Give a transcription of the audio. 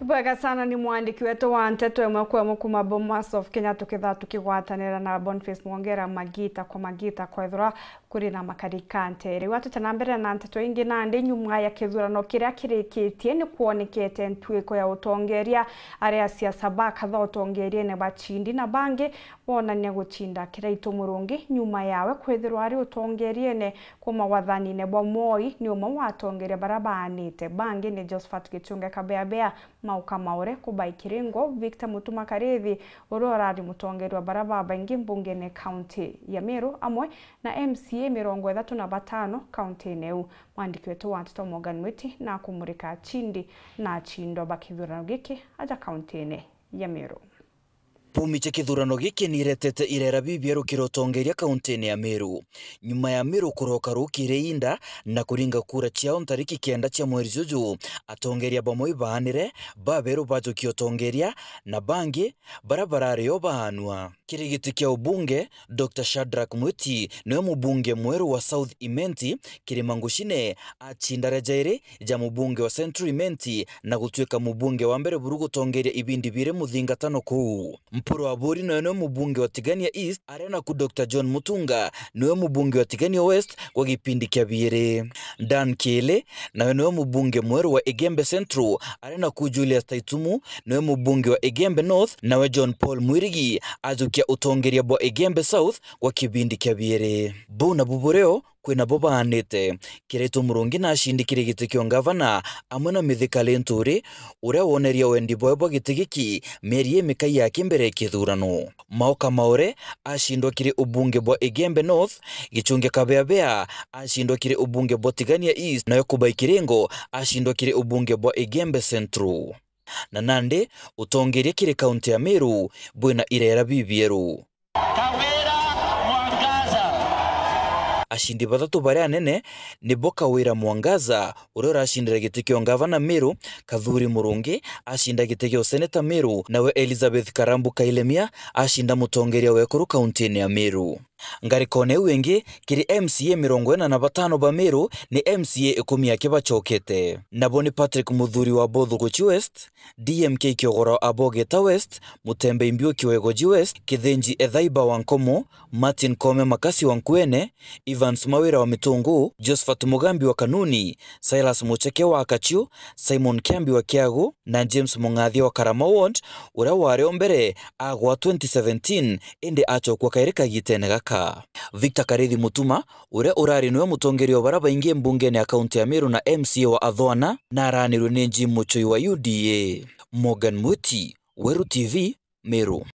Bwega sana ni mwandiki wetu wa Nteto ĩmwe kwa ĩmwe kuma Bomas of Kenya tukigwatanĩra na Boniface Mwongera magita kwa ithura kuri na makarikante rĩu atutana mbere na Nteto ingi na ndi nyuma ya kithurano kiria kirikitie ni kuonekete ntwiko ya utongeria aria siasa bakatha utongerie ne bachindi na bange wonania guchinda kiraitu murungi nyuma yawe kwithirwa ari utongerie ne kuma wathani ne bwa Moi ni umwe wa atongeria barabanite bange ni Josephat Gichunge Kabeabea Mauka Maure kubaikiringo Victor Mutuma Karethi urorari mutongeri wa barabara ingi mbungene county ya Meru amwe na MCA 35 county neu mwandiki wetu wa Nteto Morgan Mwiti na kumurika chindi na chindo bakithurano giki aja county ya Meru. Pumi cha kithurano giki niretete irera bibieru kirotongeria kaunti ya Meru nyuma ya Meru kuroka rukire inda na kuringa kura ciao ntariki 9 cia mweri juju atongeria bamwe bahanire baberu bajo kiotongeria na bangi barabara ryo bahanwa kirigiti kia ubunge Dr. Shadrack Mwiti niwe mubunge mweru wa South Imenti Kirimangushine achinda rejaire ja mubunge wa Central Imenti na gutweka mubunge wa mbere buru gutongeria ibindi bire muthingatano kuu. Mpuro wa Buri niwe mubunge wa Tigania East arena ku Dr. John Mutunga niwe mubunge wa Tigania West kwa gipindi kia bire. Dan Kele niwe mubunge mweru wa Egembe Central arena ku Julius Taitumu niwe mubunge wa Egembe North nawe John Paul Mwirigi ajukia utongeria bwa Egembe South kwa kibindi kia bire. Buna bubureo kwina boba anete kiretu murungi na shindi kirigiti kyo gavana amuna mithikale nturi uria woneria wendi bwa gitigiki merie mikai yake mbere kithurano. Mauka Maure ashindwa kiri ubunge bwa Egembe North, Gichunge Kabeabea ashindwa kiri ubunge bwa Tigania East na Kubaikirengo ashindwa kiri ubunge bwa Egembe Central. Na nande utongeria kiri kaunti ya Meru bwina irera bibieru. Ashindi batatu baria nene ni Boka Wira Mwangaza urora ashindira giti kyo gavana Meru, Kathuri Murungi ashinda giti kyo seneta Meru nawe Elizabeth Karambu Kailemia ashinda mutongeria wekuru kaunti ya Meru. Ngarikone wengi kiri MCA 45 ba Meru ni MCA 10 yake bachokete. Naboni Patrick Muthuri wa Bothuguchi West, DMK Kiogoro Abogeta West, Mutembe Imbio Kiwegoji West, Kithenji Ethaiba Wankomo, Martin Kome Makasi Wankwene, Evans Mawira wa Mitungu, Josephat Mugambi wa Kanuni, Silas Mucheke wa Akachu, Simon Kiambi wa Kiagu na James Mungathi wa Karama Ward ura wari ombere agwa 2017 ende acho kwa kairika gitene gaka. Victor Karethi Mutuma ure urari niwe mutongeri wa baraba ingie mbungeni ya kaunti ya Meru na MCA wa Athwana na aranirwe ni Jim Muchoi wa UDA. Morgan Mwiti, Weru TV, Meru.